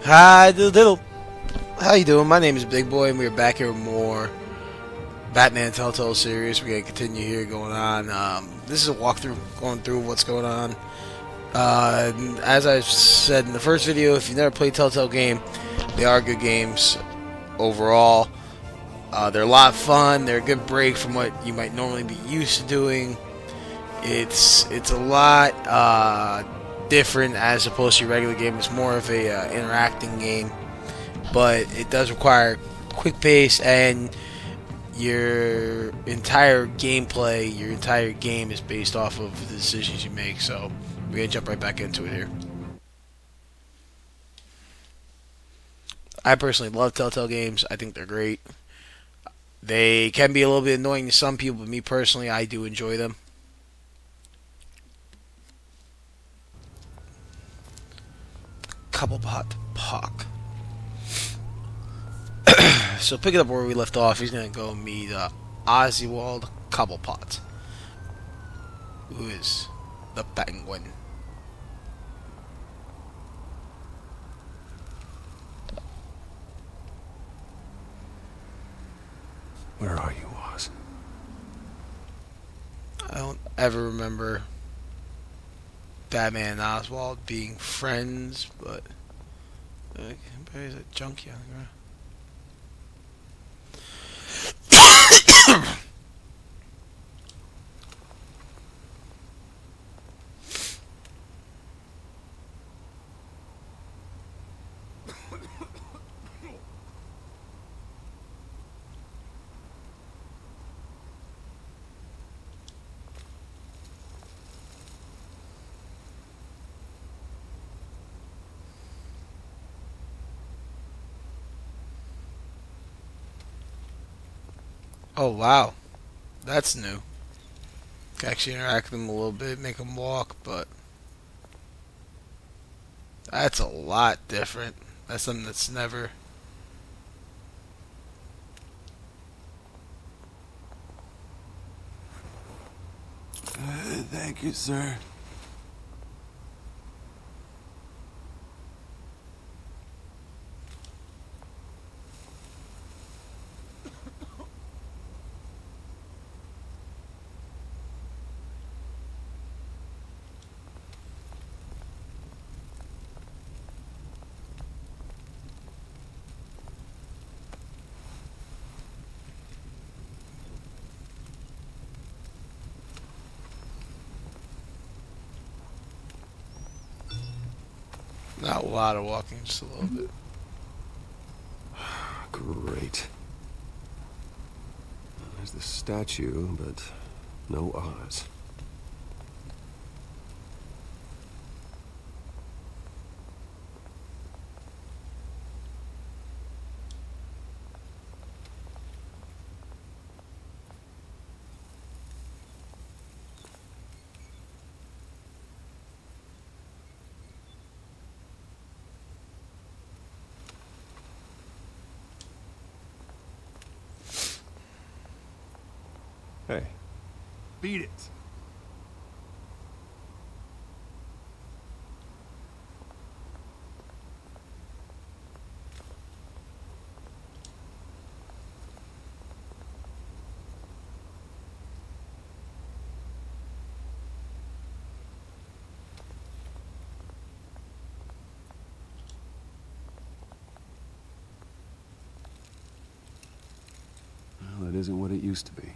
Hi, diddle diddle. How you doing? My name is Big Boy, and we're back here with more Batman Telltale series. We're gonna continue here going on. This is a walkthrough, going through what's going on. As I said in the first video, if you've never played Telltale game, they are good games overall. They're a lot of fun. They're a good break from what you might normally be used to doing. It's a lot different as opposed to your regular game. It's more of a interacting game, but it does require quick pace, and your entire gameplay, your entire game is based off of the decisions you make. So we're gonna jump right back into it here. I personally love Telltale games. I think they're great. They can be a little bit annoying to some people, but me personally, I do enjoy them. Cobblepot Puck. So picking up where we left off, he's gonna go meet Oswald Cobblepot, who is the Penguin. Where are you, Oz? I don't ever remember Batman and Oswald being friends, but there's a junkie on the ground. Oh wow, that's new. Can actually interact with them a little bit, make them walk, but that's a lot different. That's something that's never. Thank you, sir. Not a lot of walking, just a little bit. Great. There's the statue, but no Oz. Hey. Beat it. Well, it isn't what it used to be.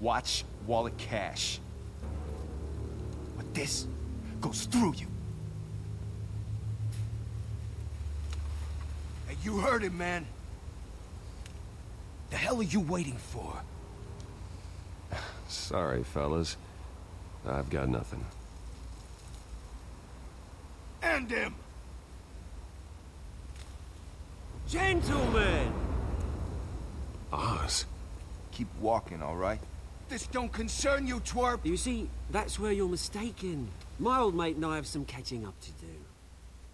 Watch wallet cash. But this goes through you. Hey, you heard it, man. The hell are you waiting for? Sorry, fellas. I've got nothing. End him! Gentlemen! Oz. Keep walking, all right? This don't concern you, twerp! You see, that's where you're mistaken. My old mate and I have some catching up to do.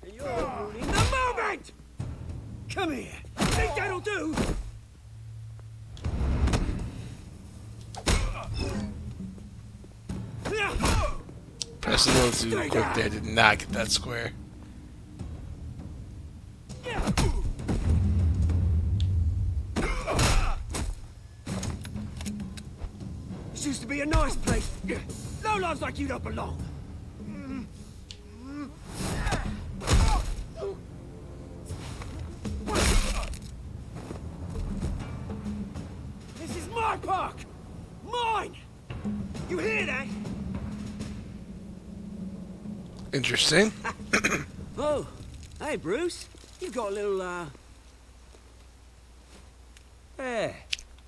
And you're ruining the moment! Come here. Think that'll do? Pressing a little too quick there. Did not get that square. This used to be a nice place. No lives like you don't belong. This is my park! Mine! You hear that? Interesting. Oh, hey Bruce. You've got a little, yeah,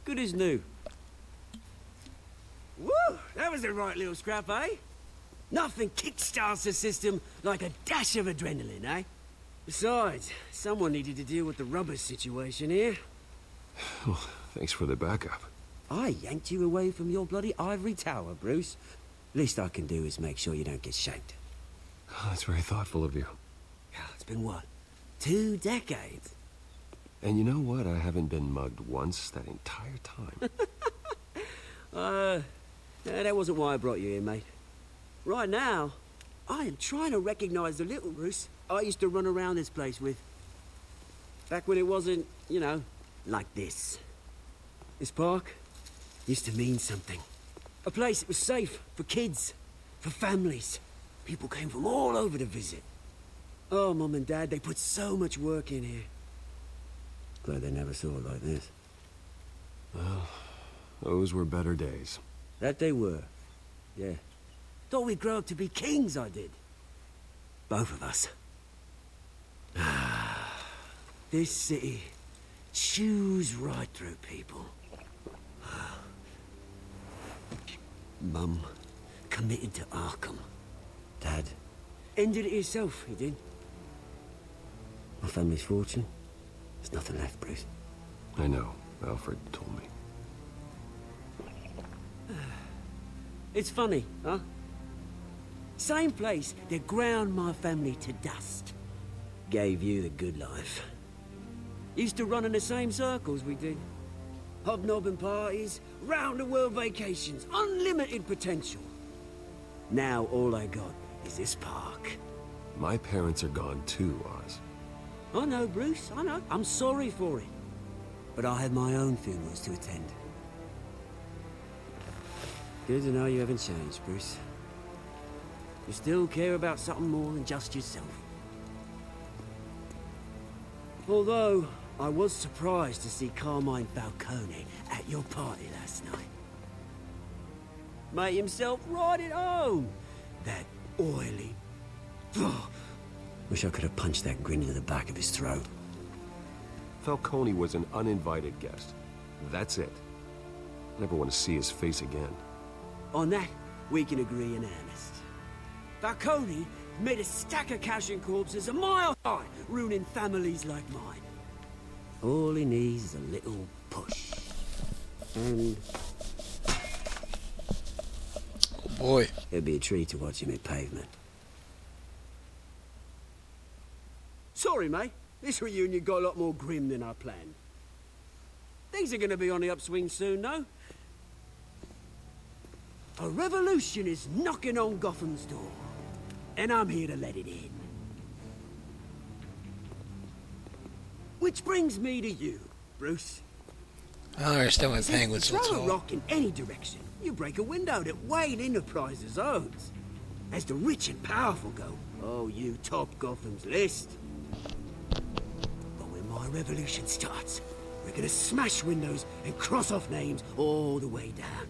good as new. Woo! That was a right little scrap, eh? Nothing kickstarts the system like a dash of adrenaline, eh? Besides, someone needed to deal with the rubber situation here. Well, thanks for the backup. I yanked you away from your bloody ivory tower, Bruce. Least I can do is make sure you don't get shanked. Oh, that's very thoughtful of you. It's been what? 2 decades? And you know what? I haven't been mugged once that entire time. That wasn't why I brought you here, mate. Right now, I am trying to recognize the little Bruce I used to run around this place with. Back when it wasn't, you know, like this. This park used to mean something. A place that was safe for kids, for families. People came from all over to visit. Oh, Mum and Dad, they put so much work in here. Glad they never saw it like this. Well, those were better days. That they were. Yeah. Thought we'd grow up to be kings, I did. Both of us. This city chews right through people. Mum committed to Arkham. Dad ended it himself, he did. My family's fortune, there's nothing left, Bruce. I know. Alfred told me. It's funny, huh? Same place that ground my family to dust. Gave you the good life. Used to run in the same circles we did. Hobnobbing parties, round-the-world vacations, unlimited potential. Now all I got is this park. My parents are gone too, Oz. I know, Bruce, I know. I'm sorry for it. But I have my own funerals to attend. Good to know you haven't changed, Bruce. You still care about something more than just yourself. Although, I was surprised to see Carmine Falcone at your party last night. Made himself right at home. That oily... Wish I could have punched that grin into the back of his throat. Falcone was an uninvited guest. That's it. I never want to see his face again. On that, we can agree in earnest. Falcone made a stack of cash and corpses a mile high, ruining families like mine. All he needs is a little push. And Oh boy. it'd be a treat to watch him hit pavement. Sorry, mate. This reunion got a lot more grim than I planned. Things are gonna be on the upswing soon, though. A revolution is knocking on Gotham's door, and I'm here to let it in. Which brings me to you, Bruce. I don't understand why Penguin's so Throw a tall. rock in any direction, you break a window that Wayne Enterprises owns. As the rich and powerful go, oh, you top Gotham's list. But when my revolution starts, we're gonna smash windows and cross off names all the way down.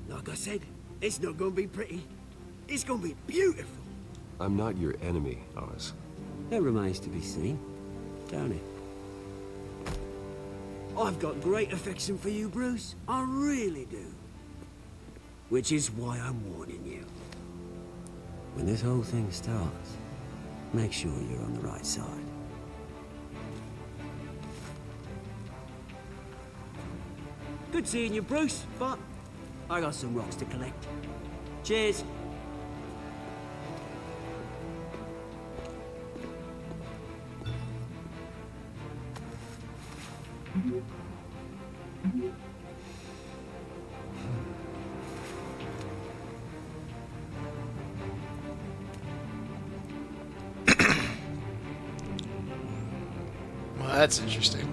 Like I said, it's not gonna be pretty. It's gonna be beautiful. I'm not your enemy, Oz. That remains to be seen, don't it? I've got great affection for you, Bruce. I really do. Which is why I'm warning you. When this whole thing starts, make sure you're on the right side. Good seeing you, Bruce, but I got some rocks to collect. Cheers. Well, that's interesting.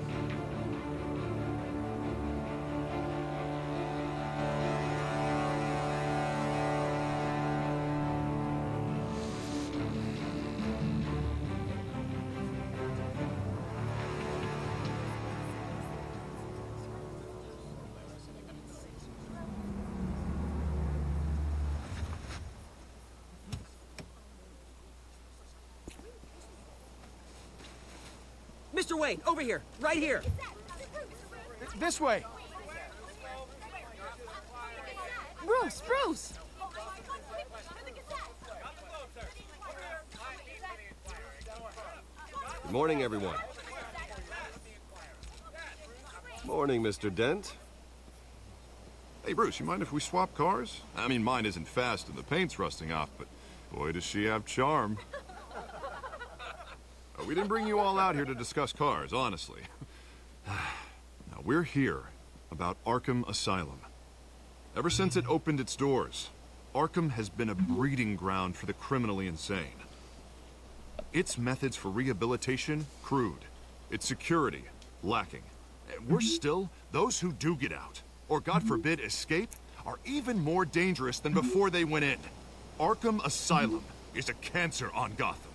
Mr. Wayne, over here, right here. This way. Bruce, Bruce! Good morning, everyone. Morning, Mr. Dent. Hey, Bruce, you mind if we swap cars? I mean, mine isn't fast and the paint's rusting off, but boy, does she have charm. We didn't bring you all out here to discuss cars, honestly. Now, we're here about Arkham Asylum. Ever since it opened its doors, Arkham has been a breeding ground for the criminally insane. Its methods for rehabilitation, crude. Its security, lacking. And worse still, those who do get out, or God forbid escape, are even more dangerous than before they went in. Arkham Asylum is a cancer on Gotham.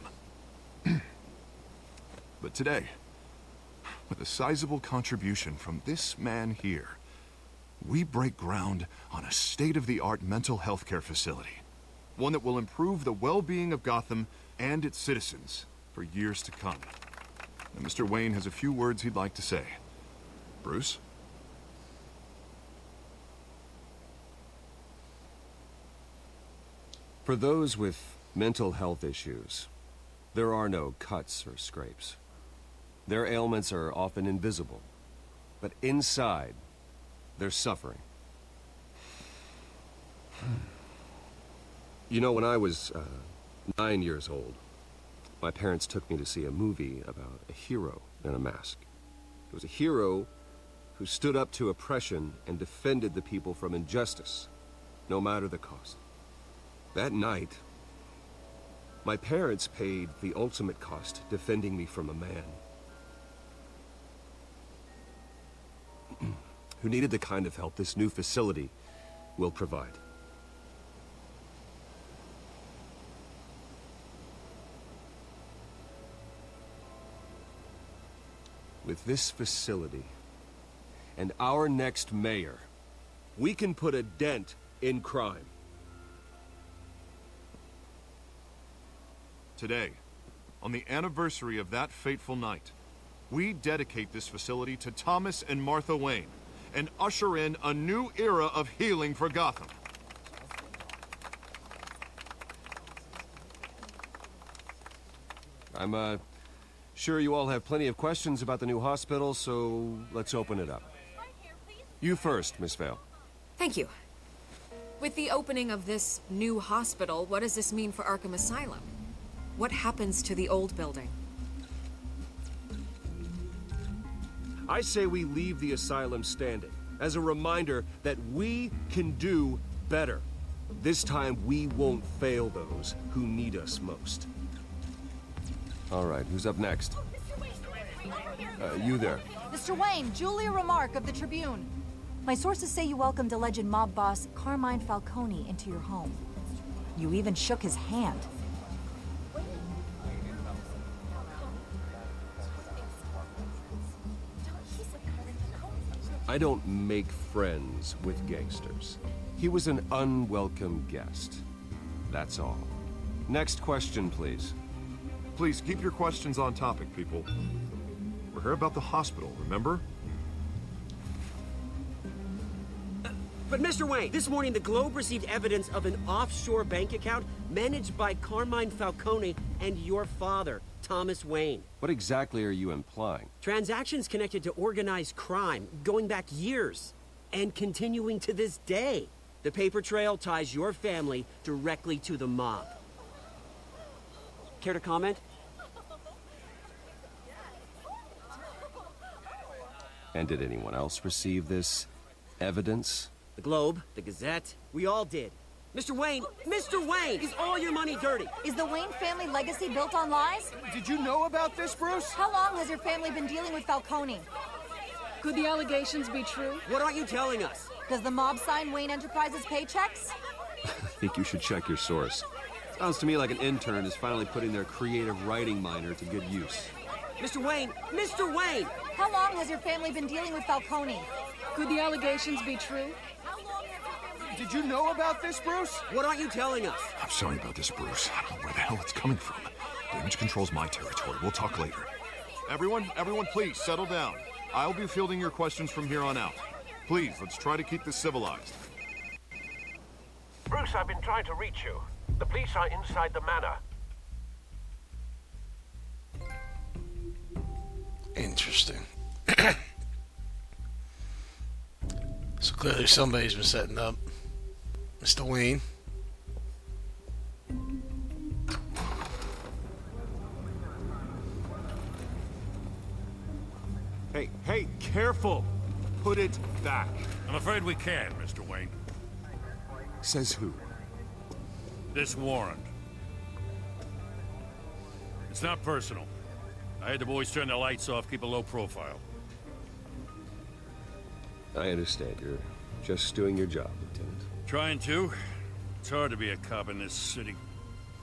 But today, with a sizable contribution from this man here, we break ground on a state-of-the-art mental health care facility. One that will improve the well-being of Gotham and its citizens for years to come. And Mr. Wayne has a few words he'd like to say. Bruce? For those with mental health issues, there are no cuts or scrapes. Their ailments are often invisible, but inside, they're suffering. You know, when I was 9 years old, my parents took me to see a movie about a hero in a mask. It was a hero who stood up to oppression and defended the people from injustice, no matter the cost. That night, my parents paid the ultimate cost defending me from a man who needed the kind of help this new facility will provide. With this facility and our next mayor, we can put a dent in crime. Today, on the anniversary of that fateful night, we dedicate this facility to Thomas and Martha Wayne and usher in a new era of healing for Gotham. I'm sure you all have plenty of questions about the new hospital, so let's open it up. You first, Miss Vale. Thank you. With the opening of this new hospital, what does this mean for Arkham Asylum? What happens to the old building? I say we leave the asylum standing, as a reminder that we can do better. This time, we won't fail those who need us most. All right, who's up next? You there. Mr. Wayne, Julia Remark of the Tribune. My sources say you welcomed alleged mob boss Carmine Falcone into your home. You even shook his hand. I don't make friends with gangsters. He was an unwelcome guest. That's all. Next question, please. Please keep your questions on topic, people. We're here about the hospital, remember? But Mr. Wayne, this morning the Globe received evidence of an offshore bank account managed by Carmine Falcone and your father, Thomas Wayne. What exactly are you implying? Transactions connected to organized crime, going back years. and continuing to this day. The paper trail ties your family directly to the mob. Care to comment? And did anyone else receive this evidence? The Globe, the Gazette, we all did. Mr. Wayne, is all your money dirty? Is the Wayne family legacy built on lies? Did you know about this, Bruce? How long has your family been dealing with Falcone? Could the allegations be true? What aren't you telling us? Does the mob sign Wayne Enterprises paychecks? I think you should check your source. Sounds to me like an intern is finally putting their creative writing minor to good use. Mr. Wayne! How long has your family been dealing with Falcone? Could the allegations be true? Did you know about this, Bruce? What aren't you telling us? I'm sorry about this, Bruce. I don't know where the hell it's coming from. Damage control's my territory. We'll talk later. Everyone, please, settle down. I'll be fielding your questions from here on out. Please, let's try to keep this civilized. Bruce, I've been trying to reach you. The police are inside the manor. Interesting. So clearly somebody's been setting up Mr. Wayne. Hey, careful! Put it back. I'm afraid we can't, Mr. Wayne. Says who? This warrant. It's not personal. I had the boys turn the lights off, keep a low profile. I understand. You're just doing your job, Lieutenant. Trying to. It's hard to be a cop in this city.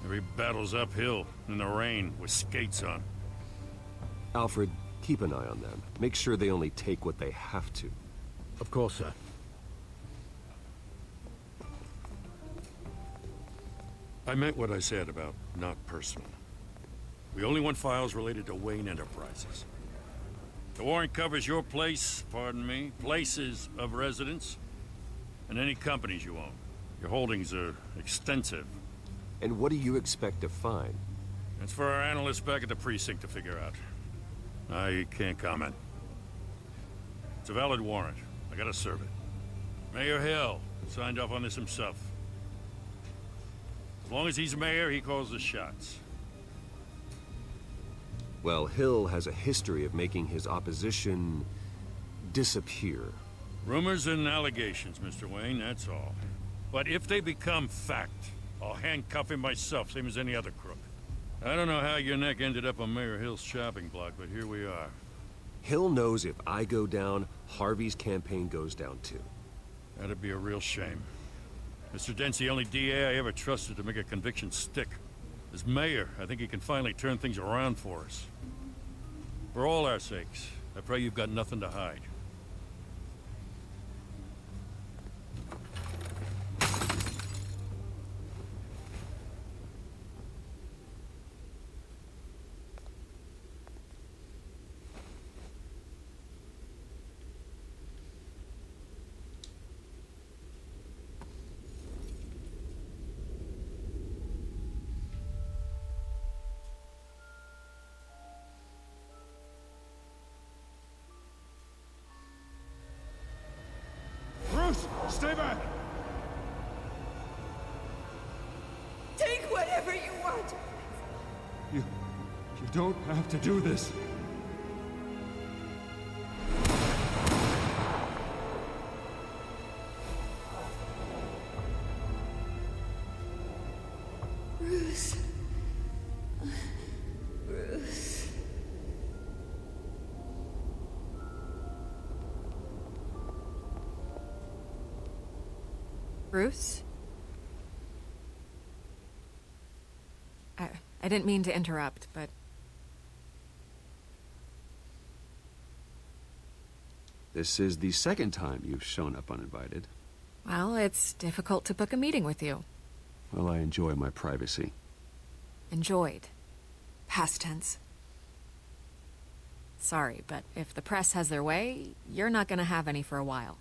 Every battle's uphill, in the rain, with skates on. Alfred, keep an eye on them. Make sure they only take what they have to. Of course, sir. I meant what I said about not personal. We only want files related to Wayne Enterprises. The warrant covers your place, pardon me, places of residence, and any companies you own. Your holdings are extensive. And what do you expect to find? It's for our analysts back at the precinct to figure out. I can't comment. It's a valid warrant. I gotta serve it. Mayor Hill signed off on this himself. As long as he's mayor, he calls the shots. Well, Hill has a history of making his opposition disappear. Rumors and allegations, Mr. Wayne, that's all. But if they become fact, I'll handcuff him myself, same as any other crook. I don't know how your neck ended up on Mayor Hill's shopping block, but here we are. Hill knows if I go down, Harvey's campaign goes down too. That'd be a real shame. Mr. Dent's the only DA I ever trusted to make a conviction stick. As mayor, I think he can finally turn things around for us. For all our sakes, I pray you've got nothing to hide. Stay back! Take whatever you want. You don't have to do this. Bruce. Bruce. Bruce? I didn't mean to interrupt, but... This is the second time you've shown up uninvited. Well, it's difficult to book a meeting with you. Well, I enjoy my privacy. Enjoyed. Past tense. Sorry, but if the press has their way, you're not gonna have any for a while.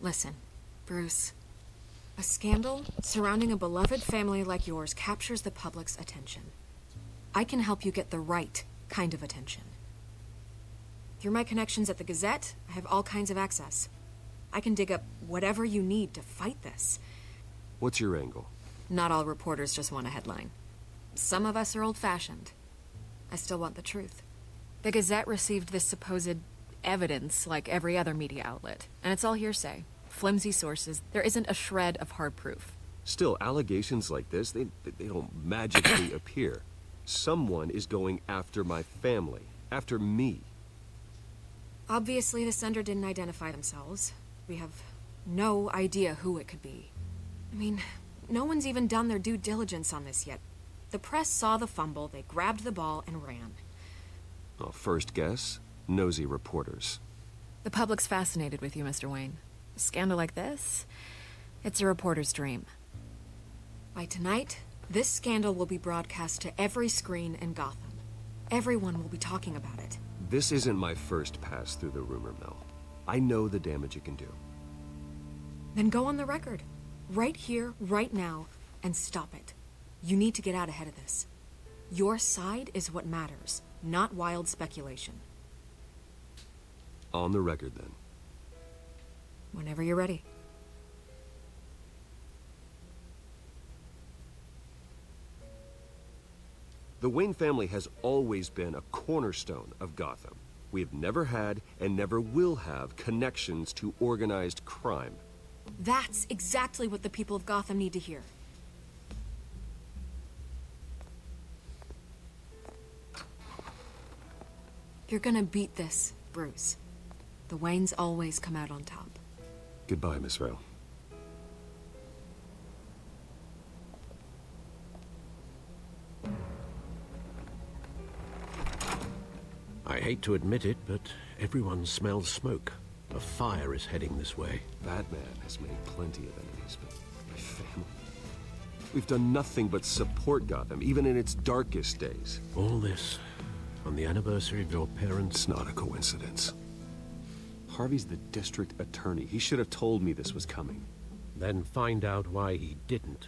Listen, Bruce. A scandal surrounding a beloved family like yours captures the public's attention. I can help you get the right kind of attention. Through my connections at the Gazette, I have all kinds of access. I can dig up whatever you need to fight this. What's your angle? Not all reporters just want a headline. Some of us are old-fashioned. I still want the truth. The Gazette received this supposed evidence like every other media outlet, and it's all hearsay. Flimsy sources. There isn't a shred of hard proof. Still, allegations like this, they don't magically appear. Someone is going after my family, after me. Obviously, the sender didn't identify themselves. We have no idea who it could be. I mean, no one's even done their due diligence on this yet. The press saw the fumble, they grabbed the ball and ran. Well, first guess, nosy reporters. The public's fascinated with you, Mr. Wayne. A scandal like this, it's a reporter's dream. By tonight, this scandal will be broadcast to every screen in Gotham. Everyone will be talking about it. This isn't my first pass through the rumor mill. I know the damage it can do. Then go on the record. Right here, right now, and stop it. You need to get out ahead of this. Your side is what matters, not wild speculation. On the record, then. Whenever you're ready. The Wayne family has always been a cornerstone of Gotham. We have never had and never will have connections to organized crime. That's exactly what the people of Gotham need to hear. You're gonna beat this, Bruce. The Waynes always come out on top. Goodbye, Miss Vale. I hate to admit it, but everyone smells smoke. A fire is heading this way. Batman has made plenty of enemies, but my family... We've done nothing but support Gotham, even in its darkest days. All this on the anniversary of your parents'... It's not a coincidence. Harvey's the district attorney. He should have told me this was coming. Then find out why he didn't.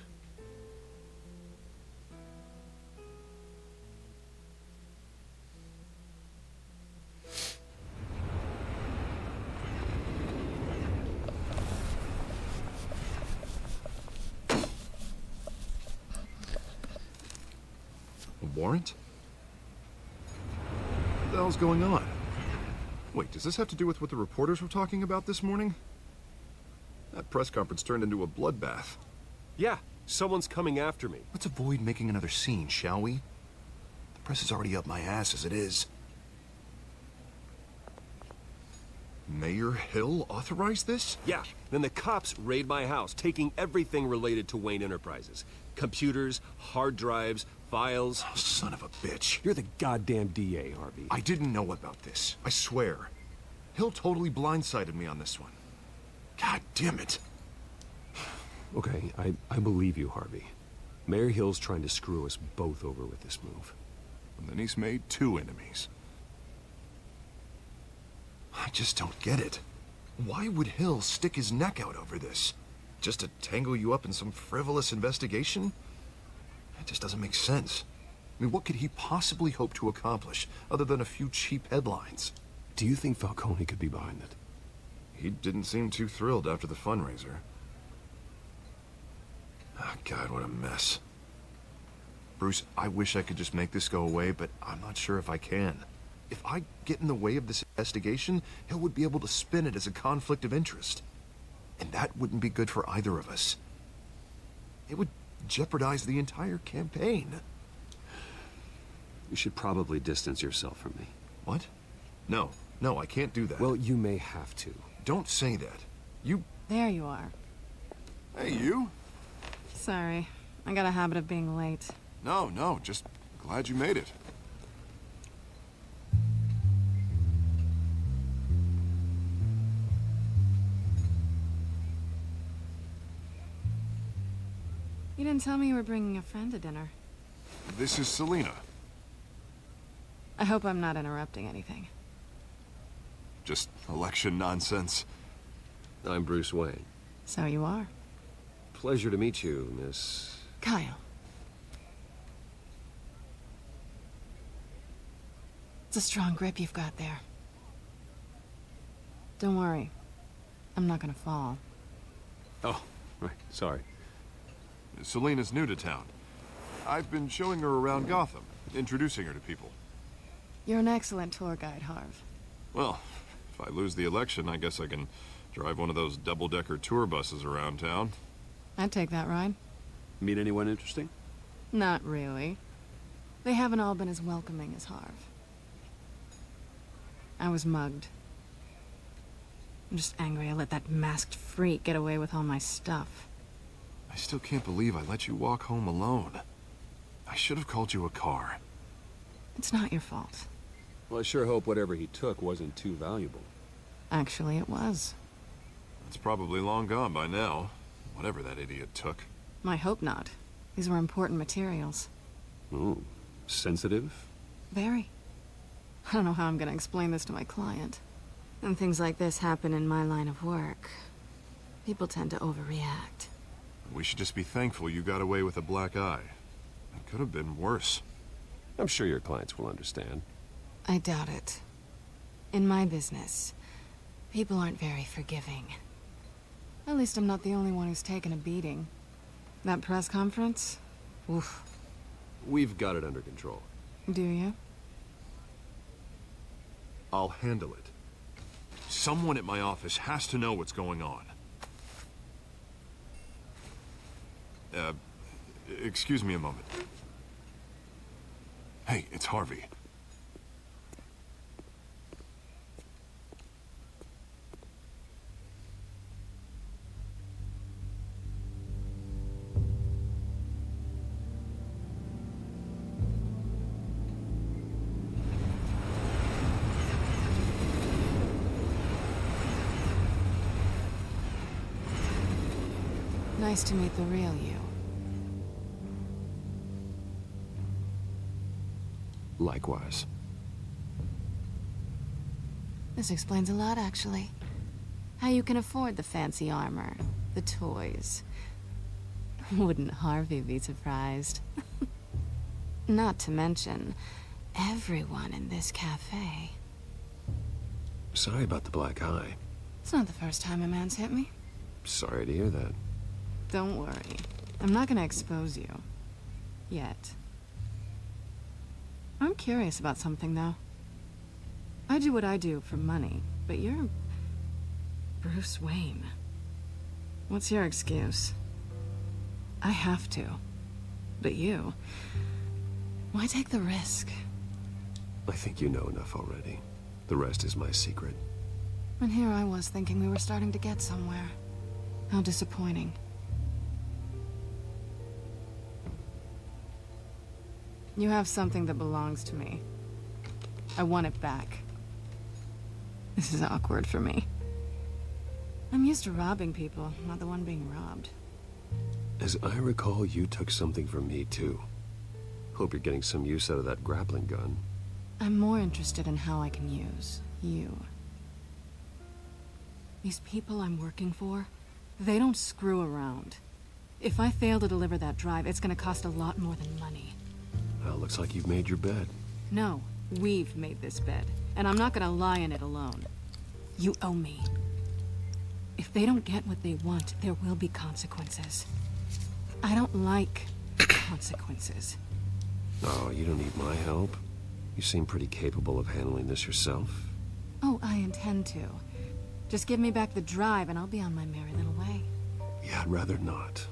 A warrant? What the hell's going on? Wait, does this have to do with what the reporters were talking about this morning? That press conference turned into a bloodbath. Yeah, someone's coming after me. Let's avoid making another scene, shall we? The press is already up my ass as it is. Mayor Hill authorized this? Yeah, then the cops raid my house, taking everything related to Wayne Enterprises. Computers, hard drives, files. Oh, son of a bitch. You're the goddamn DA, Harvey. I didn't know about this. I swear. Hill totally blindsided me on this one. God damn it. Okay, I believe you, Harvey. Mayor Hill's trying to screw us both over with this move. And then he's made two enemies. I just don't get it. Why would Hill stick his neck out over this? Just to tangle you up in some frivolous investigation? It just doesn't make sense. I mean, what could he possibly hope to accomplish other than a few cheap headlines? Do you think Falcone could be behind it? He didn't seem too thrilled after the fundraiser. Oh, God, what a mess. Bruce, I wish I could just make this go away, but I'm not sure if I can. If I get in the way of this investigation, Hill would be able to spin it as a conflict of interest. And that wouldn't be good for either of us. It would jeopardize the entire campaign. You should probably distance yourself from me. What? No, I can't do that. Well, you may have to. Don't say that. You... There you are. Hey, you? Sorry. I got a habit of being late. No, just glad you made it. You didn't tell me you were bringing a friend to dinner. This is Selina. I hope I'm not interrupting anything. Just election nonsense. I'm Bruce Wayne. So you are. Pleasure to meet you, Miss... Kyle. It's a strong grip you've got there. Don't worry. I'm not gonna fall. Oh, right, sorry. Selena's new to town. I've been showing her around Gotham, introducing her to people. You're an excellent tour guide, Harv. Well, if I lose the election, I guess I can drive one of those double-decker tour buses around town. I'd take that ride. Meet anyone interesting? Not really. They haven't all been as welcoming as Harv. I was mugged. I'm just angry I let that masked freak get away with all my stuff. I still can't believe I let you walk home alone. I should have called you a car. It's not your fault. Well, I sure hope whatever he took wasn't too valuable. Actually, it was. It's probably long gone by now, whatever that idiot took. I hope not. These were important materials. Ooh, sensitive? Very. I don't know how I'm gonna explain this to my client. And things like this happen in my line of work. People tend to overreact. We should just be thankful you got away with a black eye. It could have been worse. I'm sure your clients will understand. I doubt it. In my business, people aren't very forgiving. At least I'm not the only one who's taken a beating. That press conference? Oof. We've got it under control. Do you? I'll handle it. Someone at my office has to know what's going on. Excuse me a moment. Hey, it's Harvey. Nice to meet the real you. Likewise. This explains a lot, actually. How you can afford the fancy armor, the toys. Wouldn't Harvey be surprised? Not to mention, everyone in this cafe. Sorry about the black eye. It's not the first time a man's hit me. Sorry to hear that. Don't worry. I'm not gonna expose you. Yet. I'm curious about something, though. I do what I do for money, but you're... Bruce Wayne. What's your excuse? I have to. But you... Why take the risk? I think you know enough already. The rest is my secret. And here I was thinking we were starting to get somewhere. How disappointing. You have something that belongs to me. I want it back. This is awkward for me. I'm used to robbing people, not the one being robbed. As I recall, you took something from me, too. Hope you're getting some use out of that grappling gun. I'm more interested in how I can use you. These people I'm working for, they don't screw around. If I fail to deliver that drive, it's gonna cost a lot more than money. Well, looks like you've made your bed. No, we've made this bed, and I'm not gonna lie in it alone. You owe me. If they don't get what they want, there will be consequences. I don't like consequences. Oh, you don't need my help. You seem pretty capable of handling this yourself. Oh, I intend to. Just give me back the drive and I'll be on my merry little way. Yeah, I'd rather not.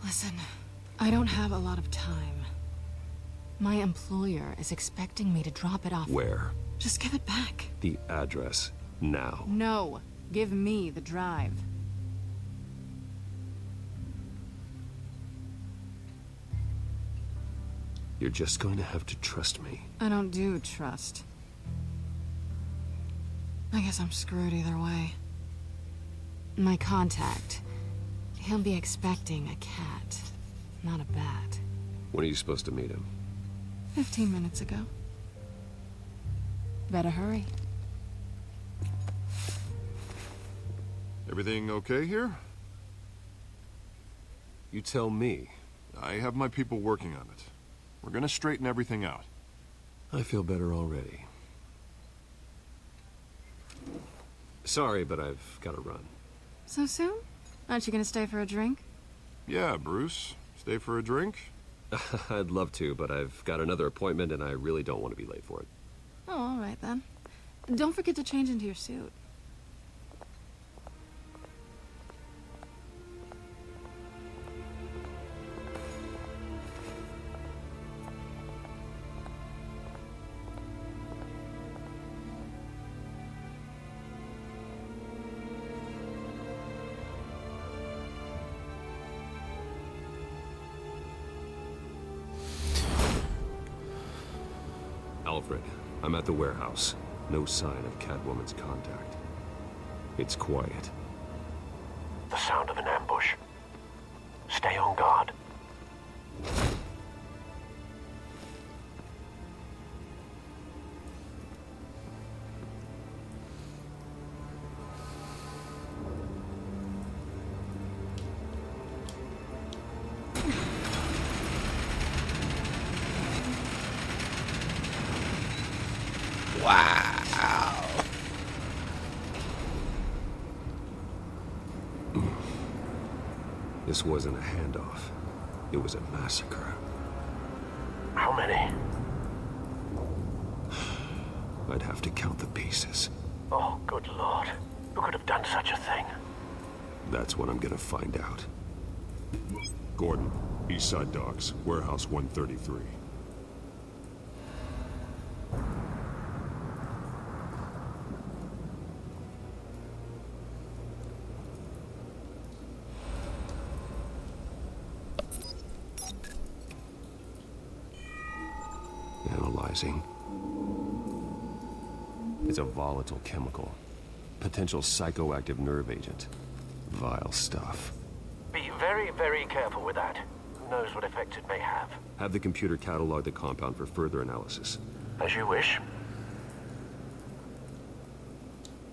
Listen, I don't have a lot of time. My employer is expecting me to drop it off. Where? Just give it back. The address, now. No, give me the drive. You're just going to have to trust me. I don't do trust. I guess I'm screwed either way. My contact, he'll be expecting a cat, not a bat. When are you supposed to meet him? 15 minutes ago. Better hurry. Everything okay here? You tell me. I have my people working on it. We're gonna straighten everything out. I feel better already. Sorry, but I've got to run. So soon? Aren't you gonna stay for a drink? Yeah, Bruce. Stay for a drink? I'd love to, but I've got another appointment and I really don't want to be late for it. Oh, all right then. Don't forget to change into your suit. Alfred, I'm at the warehouse. No sign of Catwoman's contact. It's quiet. The sound of an ambush. Stay on guard. Wow. This wasn't a handoff. It was a massacre. How many? I'd have to count the pieces. Oh, good Lord. Who could have done such a thing? That's what I'm gonna find out. Gordon, Eastside Docks, Warehouse 133. Analyzing. It's a volatile chemical. Potential psychoactive nerve agent. Vile stuff. Be very, very careful with that. Who knows what effect it may have? Have the computer catalog the compound for further analysis. As you wish.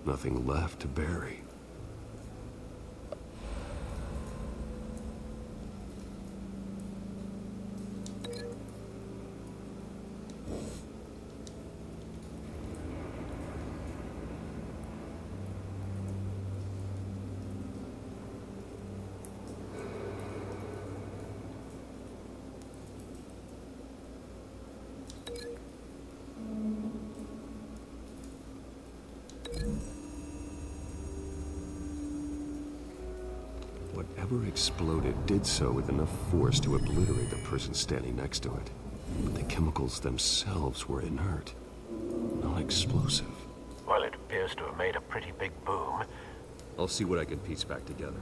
Nothing left to bury. Whatever exploded did so with enough force to obliterate the person standing next to it. But the chemicals themselves were inert, not explosive. Well, it appears to have made a pretty big boom. I'll see what I can piece back together.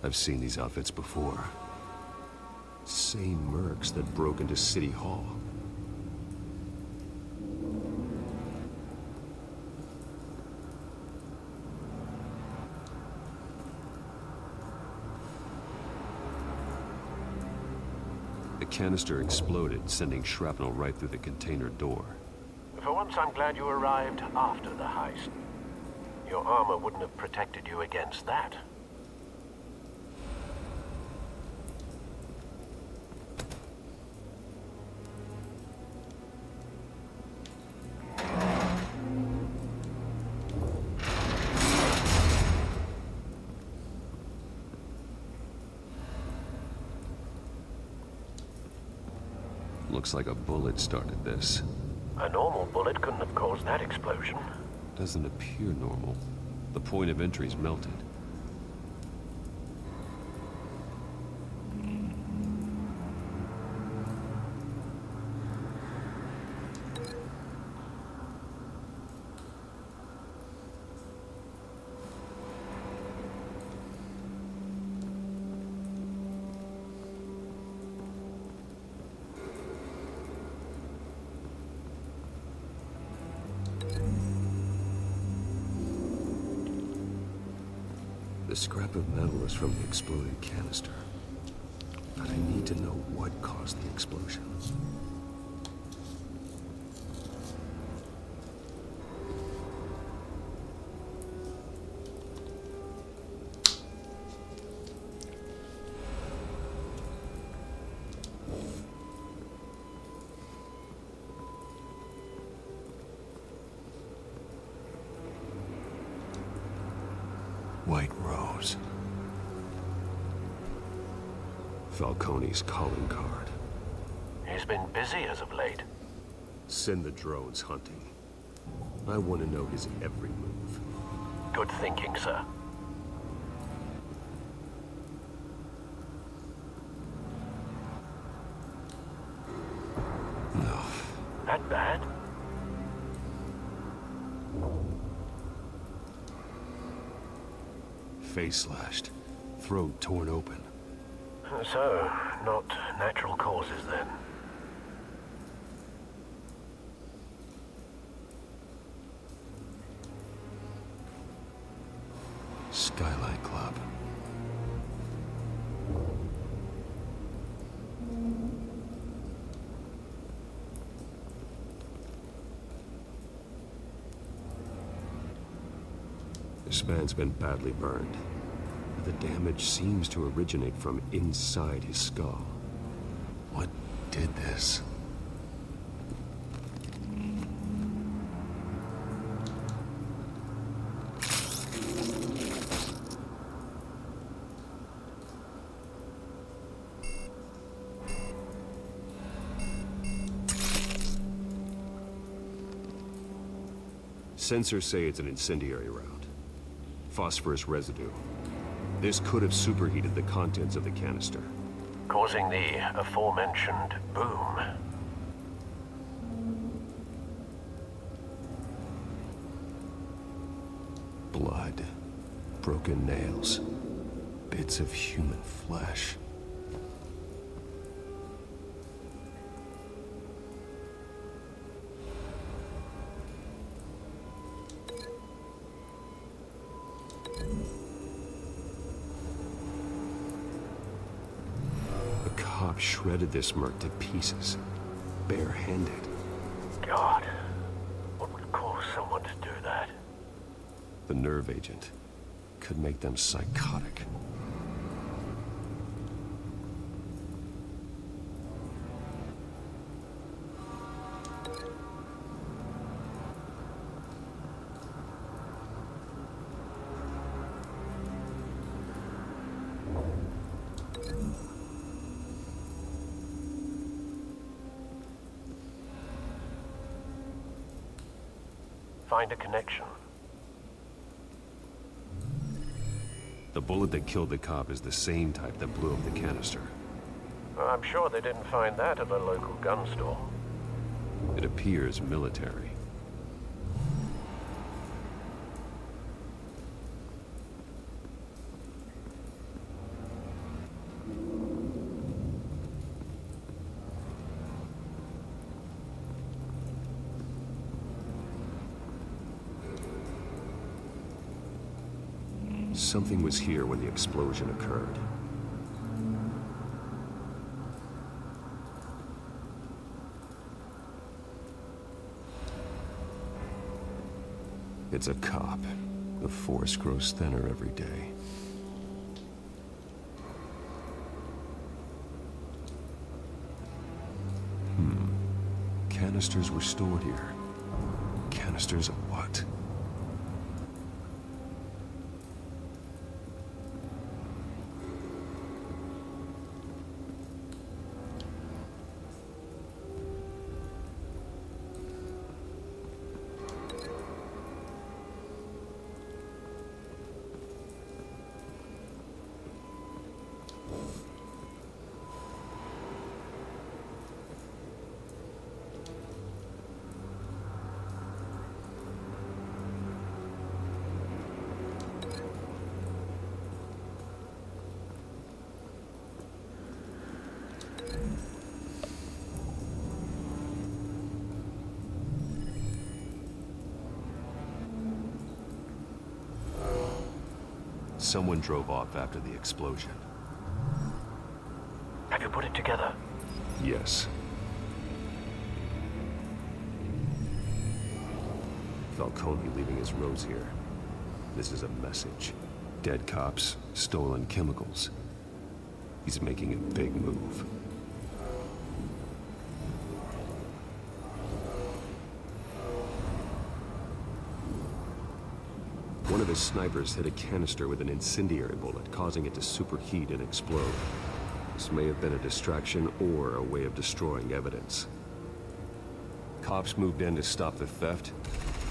I've seen these outfits before. Same mercs that broke into City Hall. The canister exploded, sending shrapnel right through the container door. For once, I'm glad you arrived after the heist. Your armor wouldn't have protected you against that. Looks like a bullet started this. A normal bullet couldn't have caused that explosion. Doesn't appear normal. The point of entry's melted. The scrap of metal is from the exploded canister. But I need to know what caused the explosion. White Rose. Falcone's calling card. He's been busy as of late. Send the drones hunting. I want to know his every move. Good thinking, sir. No. That bad? Face slashed. Throat torn open. So, not natural causes then. Skylight Club. This man's been badly burned. The damage seems to originate from inside his skull. What did this? Sensors say it's an incendiary round. Phosphorus residue. This could have superheated the contents of the canister. Causing the aforementioned boom. Blood. Broken nails. Bits of human flesh. Shredded this merc to pieces, barehanded. God, what would cause someone to do that? The nerve agent could make them psychotic. Find a connection. The bullet that killed the cop is the same type that blew up the canister. I'm sure they didn't find that at a local gun store. It appears military. Something was here when the explosion occurred. It's a cop. The force grows thinner every day. Canisters were stored here. Canisters of what? Someone drove off after the explosion. Have you put it together? Yes. Falcone leaving his rose here. This is a message. Dead cops, stolen chemicals. He's making a big move. One of his snipers hit a canister with an incendiary bullet, causing it to superheat and explode. This may have been a distraction or a way of destroying evidence. Cops moved in to stop the theft.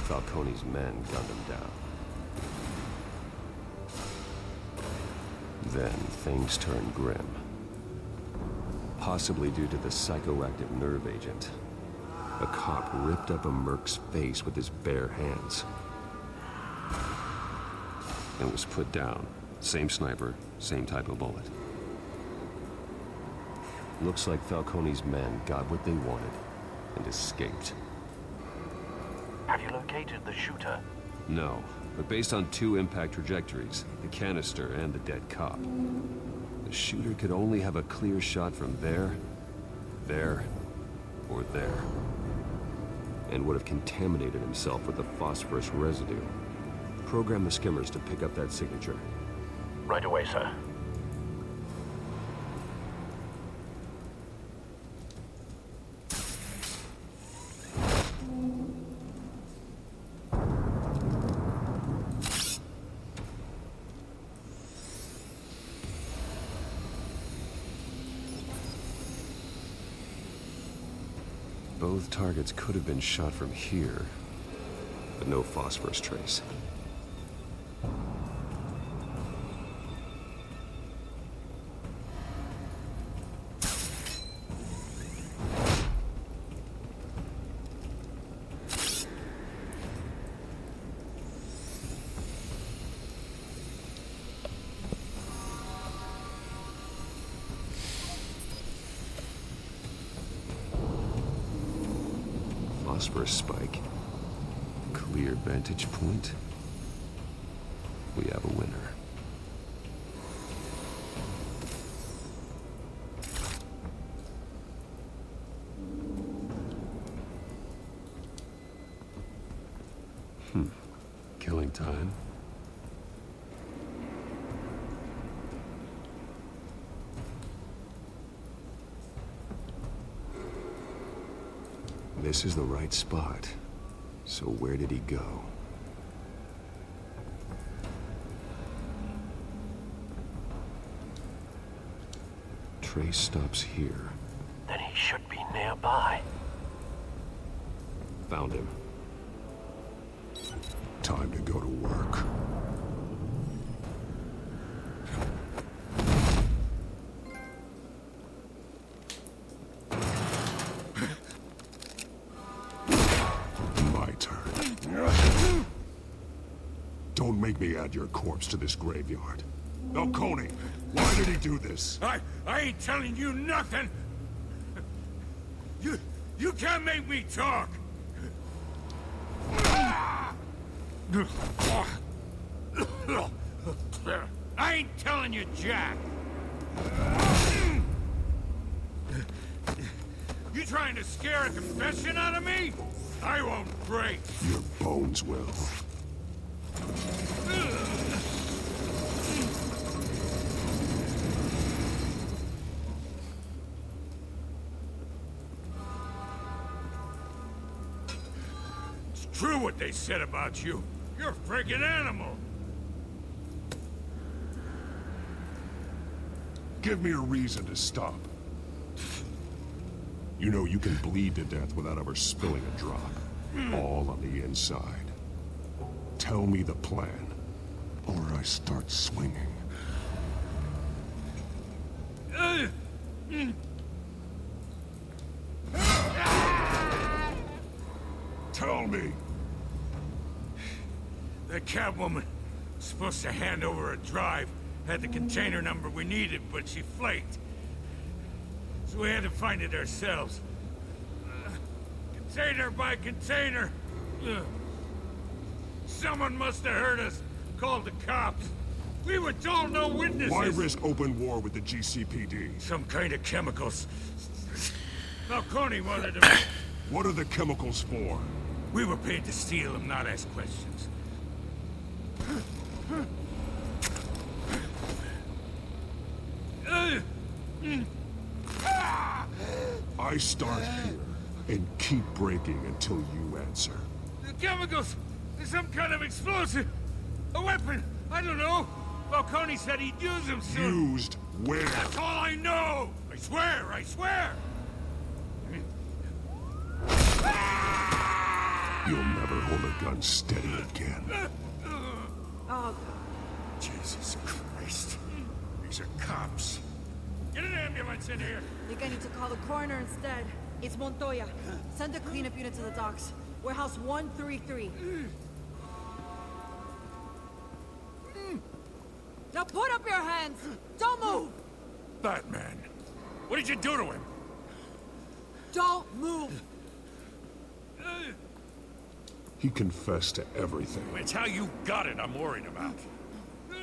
Falcone's men gunned him down. Then things turned grim. Possibly due to the psychoactive nerve agent. A cop ripped up a merc's face with his bare hands. And was put down. Same sniper, same type of bullet. Looks like Falcone's men got what they wanted and escaped. Have you located the shooter? No, but based on 2 impact trajectories, the canister and the dead cop, the shooter could only have a clear shot from there, or there, and would have contaminated himself with the phosphorus residue. Program the skimmers to pick up that signature. Right away, sir. Both targets could have been shot from here, but no phosphorus trace. Phosphorus spike. Clear vantage point. We have a winner. Killing time. This is the right spot. So where did he go? Trace stops here. Then he should be nearby. Found him. Time to go to work. Don't make me add your corpse to this graveyard. Falcone, why did he do this? I ain't telling you nothing! You can't make me talk! I ain't telling you, Jack! You trying to scare a confession out of me? I won't break! Your bones will. It's true what they said about you. You're a friggin' animal. Give me a reason to stop. You know you can bleed to death without ever spilling a drop. All on the inside. Tell me the plan, or I start swinging. Tell me! The Catwoman was supposed to hand over a drive. Had the container number we needed, but she flaked. So we had to find it ourselves. Container by container. Someone must have heard us. Called the cops. We were told no witnesses. Why risk open war with the GCPD? Some kind of chemicals. Falcone wanted them. What are the chemicals for? We were paid to steal them, not ask questions. I start here and keep breaking until you answer. The chemicals! There's some kind of explosive! A weapon! I don't know! Falcone said he'd use them soon! Used where? That's all I know! I swear! I swear! You'll never hold a gun steady again. Oh, Jesus Christ. These are cops. Get an ambulance in here! I think I need to call the coroner instead. It's Montoya. Send a cleanup unit to the docks. Warehouse 133. Now put up your hands! Don't move! Batman, what did you do to him? Don't move! He confessed to everything. It's how you got it I'm worried about.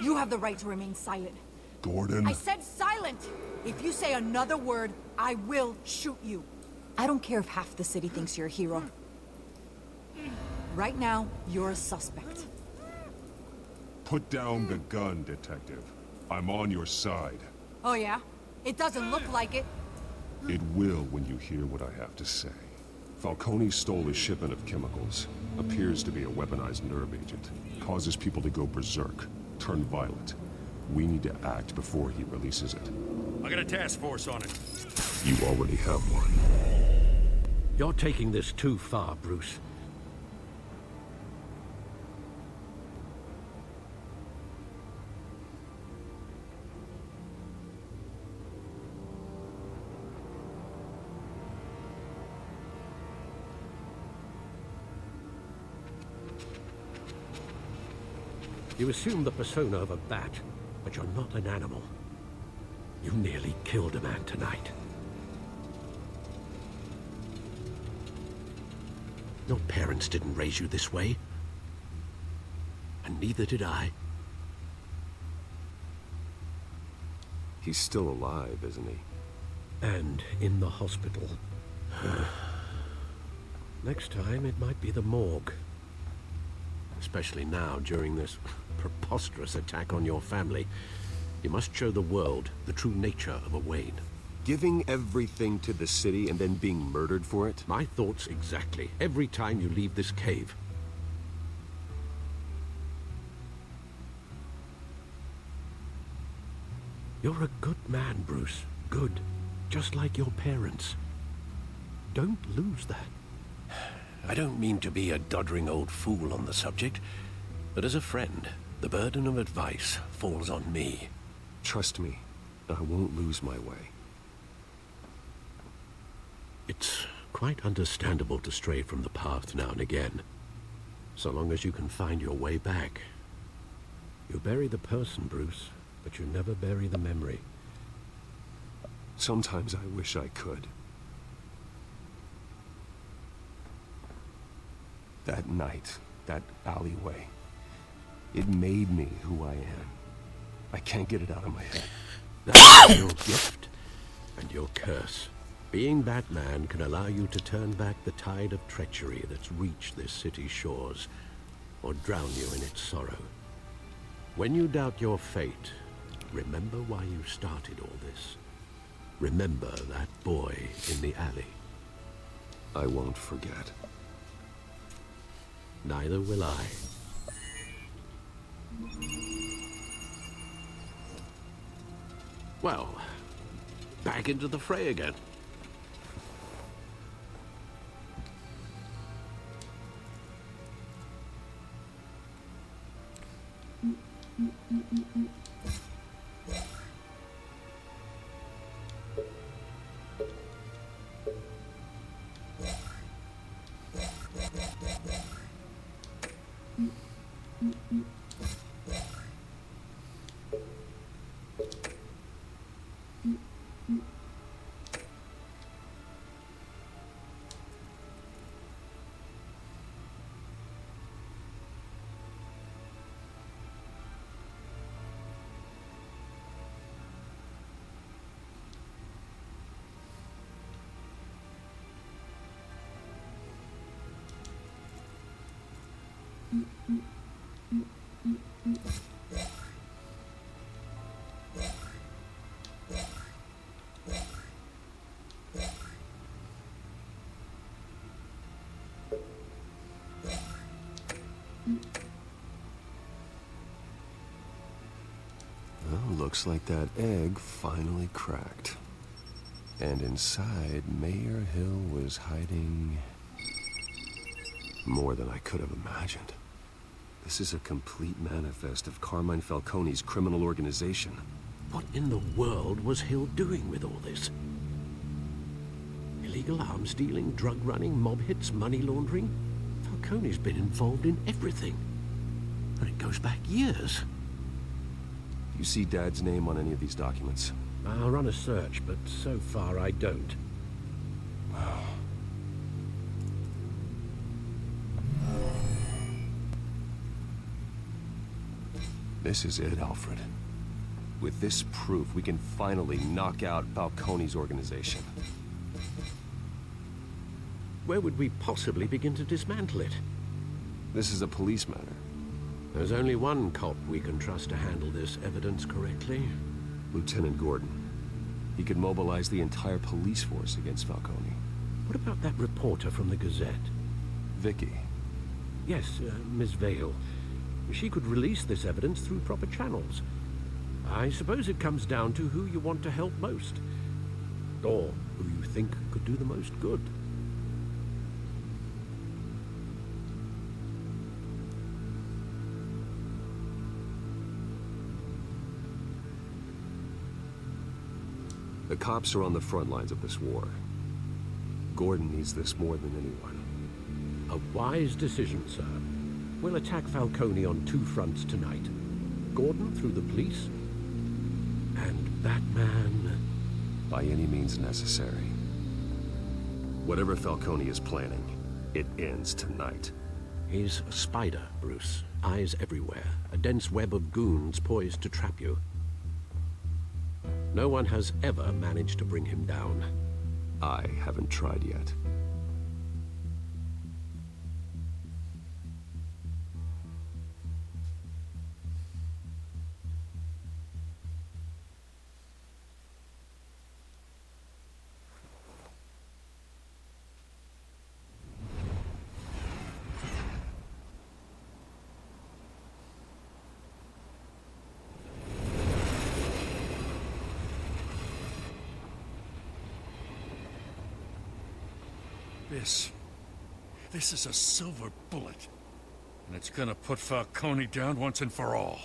You have the right to remain silent. Gordon? I said silent! If you say another word, I will shoot you. I don't care if half the city thinks you're a hero. Right now, you're a suspect. Put down the gun, Detective. I'm on your side. Oh yeah? It doesn't look like it. It will when you hear what I have to say. Falcone stole a shipment of chemicals. Appears to be a weaponized nerve agent. Causes people to go berserk, turn violent. We need to act before he releases it. I got a task force on it. You already have one. You're taking this too far, Bruce. You assume the persona of a bat, but you're not an animal. You nearly killed a man tonight. Your parents didn't raise you this way. And neither did I. He's still alive, isn't he? And in the hospital. Next time, it might be the morgue. Especially now, during this preposterous attack on your family. You must show the world the true nature of a Wayne. Giving everything to the city and then being murdered for it? My thoughts exactly. Every time you leave this cave. You're a good man, Bruce. Good. Just like your parents. Don't lose that. I don't mean to be a doddering old fool on the subject, but as a friend, the burden of advice falls on me. Trust me, I won't lose my way. It's quite understandable to stray from the path now and again, so long as you can find your way back. You bury the person, Bruce, but you never bury the memory. Sometimes I wish I could. That night, that alleyway, it made me who I am. I can't get it out of my head. That's your gift and your curse. Being Batman can allow you to turn back the tide of treachery that's reached this city's shores, or drown you in its sorrow. When you doubt your fate, remember why you started all this. Remember that boy in the alley. I won't forget. Neither will I. Well, back into the fray again. Looks like that egg finally cracked. And inside, Mayor Hill was hiding more than I could have imagined. This is a complete manifest of Carmine Falcone's criminal organization. What in the world was Hill doing with all this? Illegal arms dealing, drug running, mob hits, money laundering? Falcone's been involved in everything. And it goes back years. You see Dad's name on any of these documents? I'll run a search, but so far I don't. This is it, Alfred. With this proof, we can finally knock out Falcone's organization. Where would we possibly begin to dismantle it? This is a police matter. There's only one cop we can trust to handle this evidence correctly. Lieutenant Gordon. He could mobilize the entire police force against Falcone. What about that reporter from the Gazette? Vicky. Yes, Miss Vale. She could release this evidence through proper channels. I suppose it comes down to who you want to help most. Or who you think could do the most good. The cops are on the front lines of this war. Gordon needs this more than anyone. A wise decision, sir. We'll attack Falcone on two fronts tonight. Gordon through the police, and Batman... by any means necessary. Whatever Falcone is planning, it ends tonight. He's a spider, Bruce. Eyes everywhere. A dense web of goons poised to trap you. No one has ever managed to bring him down. I haven't tried yet. This is a silver bullet. And it's gonna put Falcone down once and for all.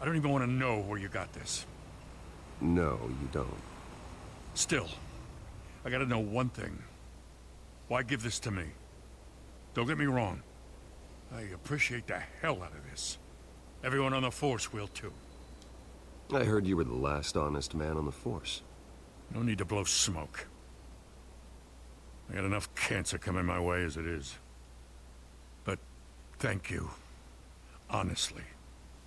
I don't even want to know where you got this. No, you don't. Still, I gotta know one thing. Why give this to me? Don't get me wrong. I appreciate the hell out of this. Everyone on the Force will too. I heard you were the last honest man on the Force. No need to blow smoke. I got enough cancer coming my way as it is. But thank you. Honestly.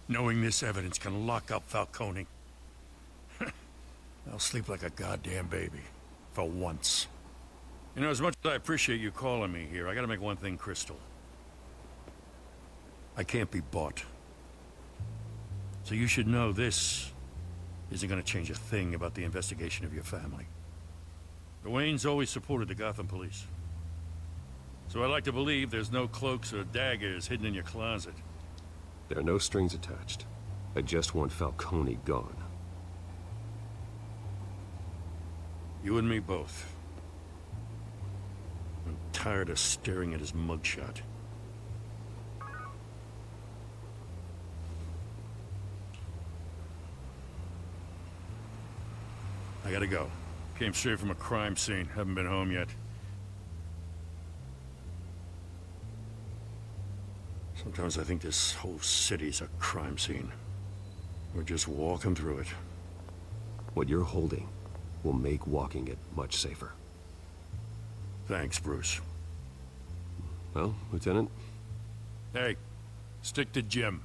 Knowing this evidence can lock up Falcone. I'll sleep like a goddamn baby. For once. You know, as much as I appreciate you calling me here, I gotta make one thing crystal. I can't be bought. So you should know this isn't gonna change a thing about the investigation of your family. The Waynes always supported the Gotham police. So I like to believe there's no cloaks or daggers hidden in your closet. There are no strings attached. I just want Falcone gone. You and me both. I'm tired of staring at his mugshot. I gotta go. Came straight from a crime scene. Haven't been home yet. Sometimes I think this whole city's a crime scene. We're just walking through it. What you're holding will make walking it much safer. Thanks, Bruce. Well, Lieutenant? Hey, stick to Jim.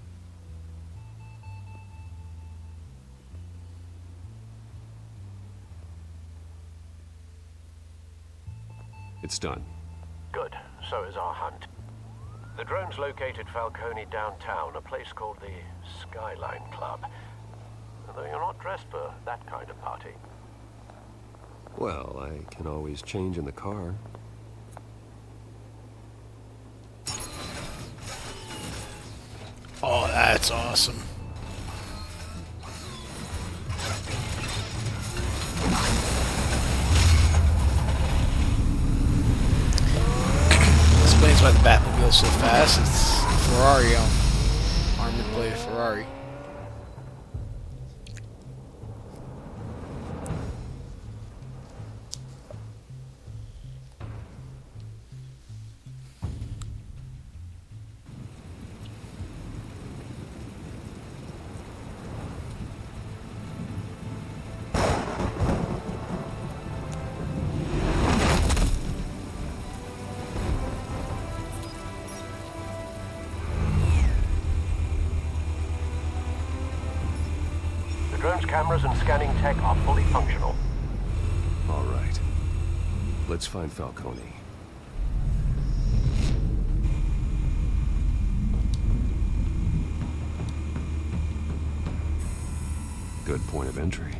It's done. Good. So is our hunt. The drones located Falcone downtown, a place called the Skyline Club. Although you're not dressed for that kind of party. Well, I can always change in the car. Oh, that's awesome. That's why the Batmobile's so fast. It's Ferrari armored plate Ferrari. The drone's cameras and scanning tech are fully functional. All right. Let's find Falcone. Good point of entry.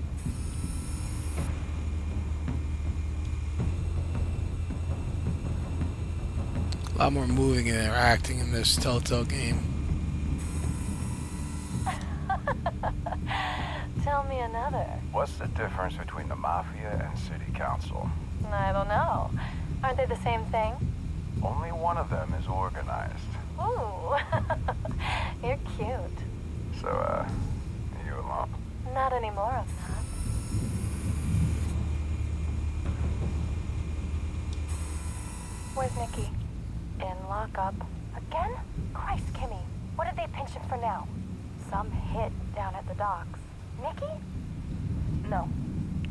A lot more moving and interacting in this Telltale game. Tell me another. What's the difference between the Mafia and City Council? I don't know. Aren't they the same thing? Only one of them is organized. Ooh. You're cute. So, you alone? Not anymore, I'm not. Where's Nikki? In lockup. Again? Christ, Kimmy. What did they pinch him for now? Some hit down at the docks. Nikki? No.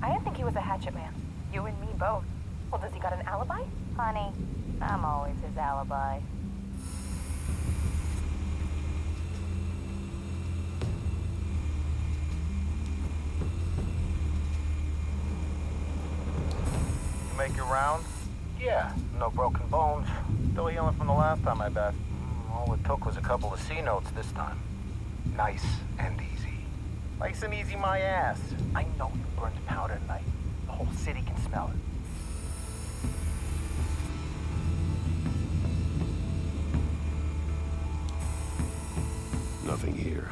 I didn't think he was a hatchet man. You and me both. Well, does he got an alibi? Honey, I'm always his alibi. You make your rounds? Yeah, no broken bones. Still healing from the last time, I bet. All it took was a couple of C notes this time. Nice and easy. Nice and easy my ass. I know you burned powder tonight. The whole city can smell it. Nothing here.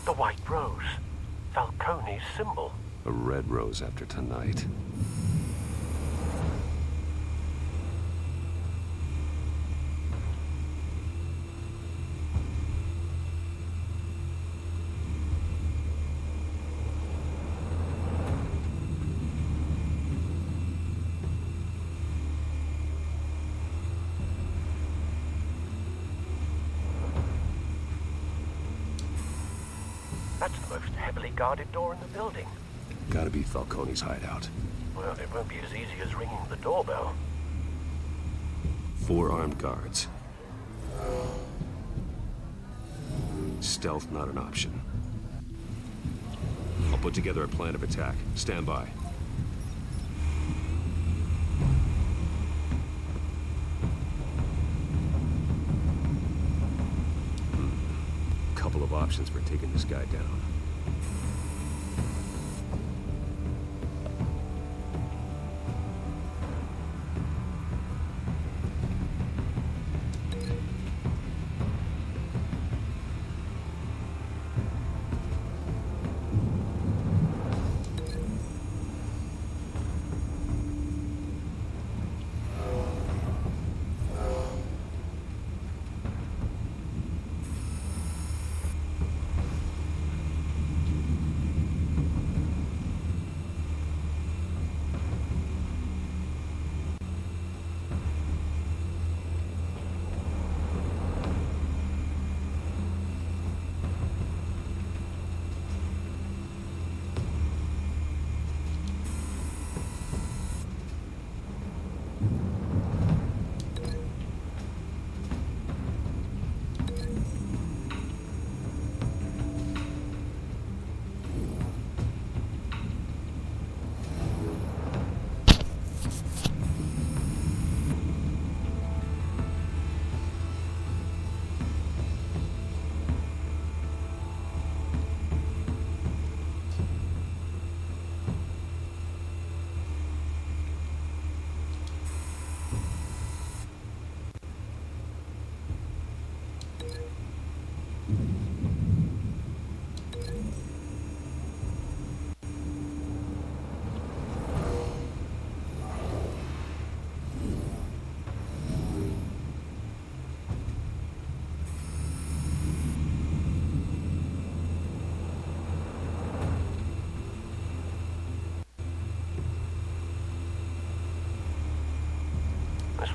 The White Rose. Falcone's symbol. A red rose after tonight. That's the most heavily guarded door in the building. Gotta be Falcone's hideout. Well, it won't be as easy as ringing the doorbell. 4 armed guards. Stealth not an option. I'll put together a plan of attack. Stand by. Couple of options for taking this guy down.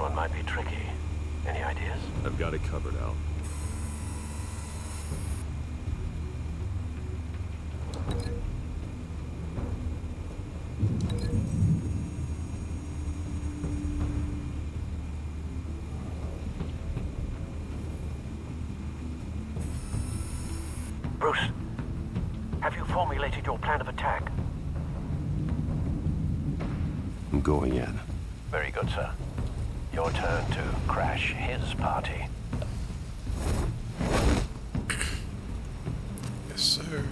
one might be tricky. Any ideas? I've got it covered, Al. Bruce, have you formulated your plan of attack? I'm going in. Very good, sir. Your turn to crash his party. Yes, sir.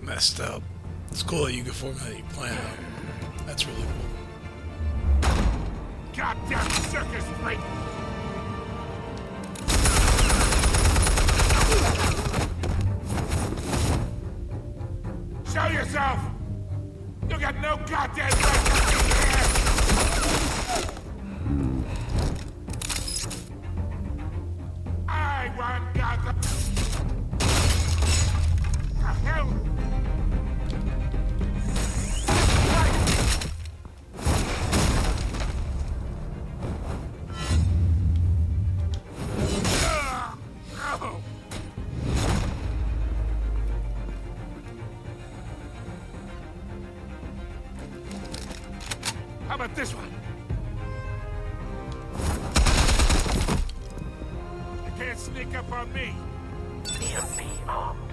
Messed up. It's cool that you can formulate your plan out. That's really cool. Goddamn circus freak! Show yourself! You got no goddamn right to be here! I want Gotham! The hell? How about this one? You can't sneak up on me. EMP armed.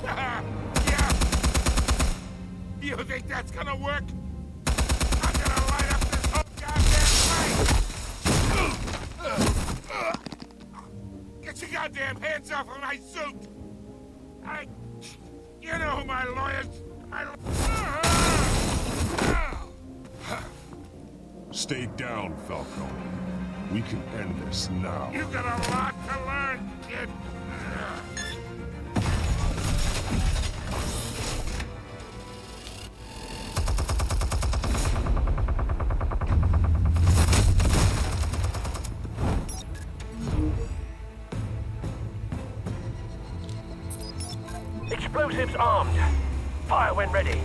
Yeah. You think that's gonna work? I'm gonna light up this whole goddamn place! Get your goddamn hands off of my suit! You know who my lawyers... Stay down, Falcone. We can end this now. You got a lot to learn, kid. Explosives armed. Fire when ready.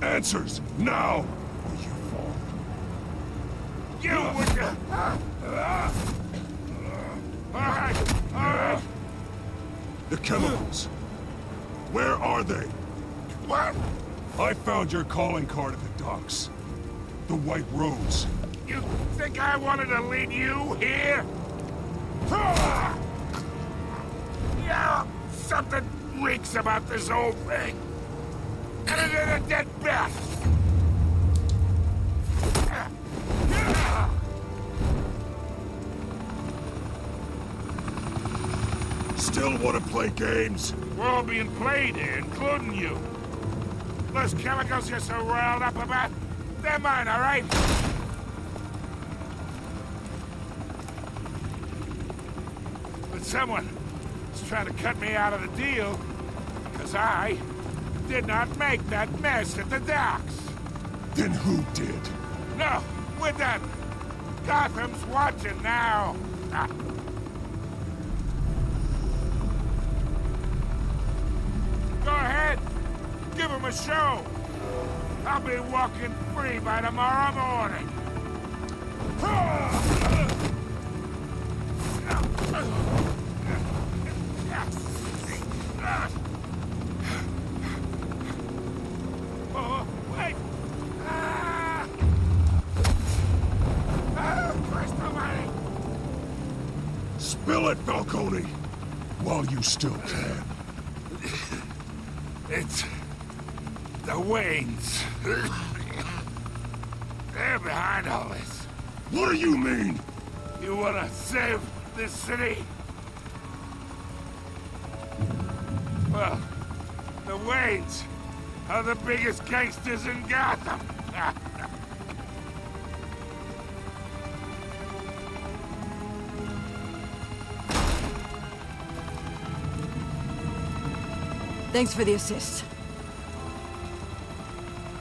Answers, now! You would... All right. The chemicals. Where are they? What? I found your calling card at the docks. The White Rose. You think I wanted to lead you here? Yeah, something reeks about this whole thing. And it is a dead bat. Still want to play games? We're all being played here, including you. Those chemicals you're so riled up about, they're mine, all right? But someone is trying to cut me out of the deal because I did not make that mess at the docks. Then who did? No, we're done. Gotham's watching now. Ah. Go ahead. Give him a show. I'll be walking free by tomorrow morning. Oh, wait. Christ almighty. Spill it, Falcone! While you still can. It's the Waynes. They're behind all this. What do you mean? You wanna save this city? Well, the Waynes are the biggest gangsters in Gotham. Thanks for the assist.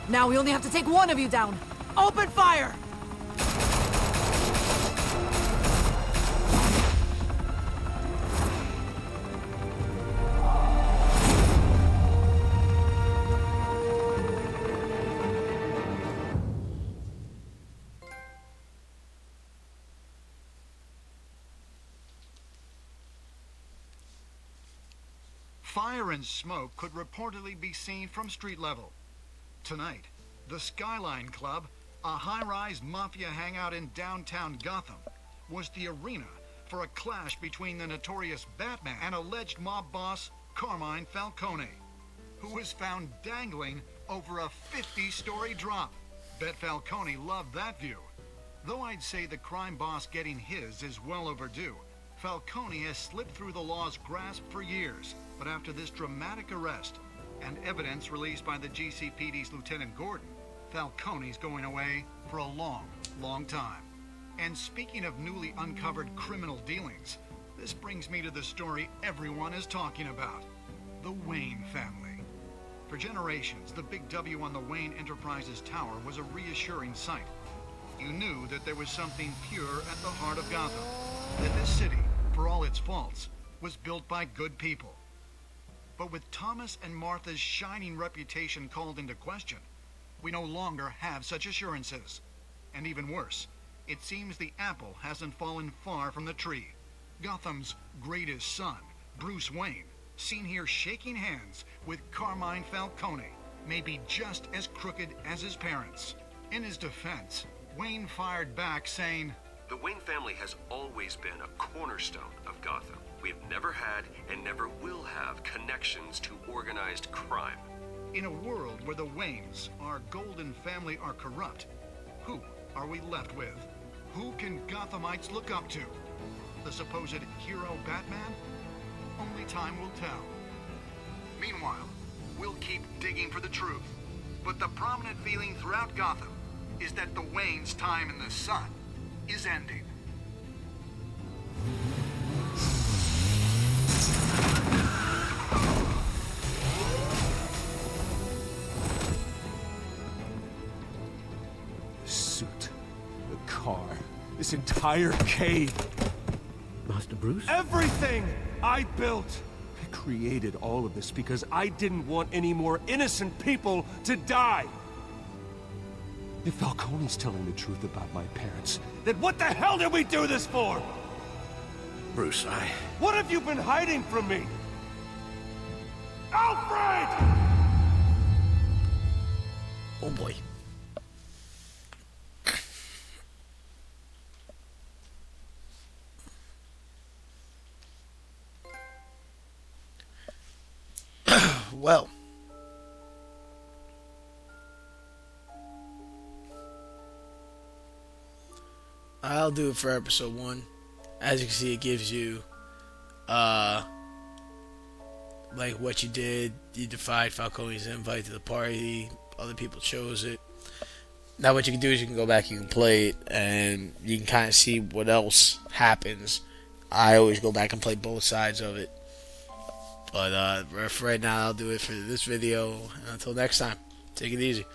Now we only have to take one of you down. Open fire! Fire and smoke could reportedly be seen from street level. Tonight, the Skyline Club, a high-rise mafia hangout in downtown Gotham, was the arena for a clash between the notorious Batman and alleged mob boss Carmine Falcone, who was found dangling over a 50-story drop. Bet Falcone loved that view. Though I'd say the crime boss getting his is well overdue, Falcone has slipped through the law's grasp for years. But after this dramatic arrest and evidence released by the GCPD's Lieutenant Gordon, Falcone's going away for a long, long time. And speaking of newly uncovered criminal dealings, this brings me to the story everyone is talking about: the Wayne family. For generations, the big W on the Wayne Enterprises Tower was a reassuring sight. You knew that there was something pure at the heart of Gotham, that this city, for all its faults, was built by good people. But with Thomas and Martha's shining reputation called into question, we no longer have such assurances. And even worse, it seems the apple hasn't fallen far from the tree. Gotham's greatest son, Bruce Wayne, seen here shaking hands with Carmine Falcone, may be just as crooked as his parents. In his defense, Wayne fired back saying, "The Wayne family has always been a cornerstone of Gotham. We have never had and never will have connections to organized crime." In a world where the Waynes, our golden family, are corrupt, who are we left with? Who can Gothamites look up to? The supposed hero Batman? Only time will tell. Meanwhile, we'll keep digging for the truth. But the prominent feeling throughout Gotham is that the Waynes' time in the sun is ending. The suit, the car, this entire cave. Master Bruce? Everything I built! I created all of this because I didn't want any more innocent people to die. If Falcone's telling the truth about my parents, then what the hell did we do this for? Bruce, What have you been hiding from me? Alfred! Oh boy. Well. I'll do it for episode 1. As you can see, it gives you like what you did. You defied Falcone's invite to the party. Other people chose it. Now what you can do is you can go back, you can play it, and you can kind of see what else happens. I always go back and play both sides of it. But for right now, I'll do it for this video. Until next time, take it easy.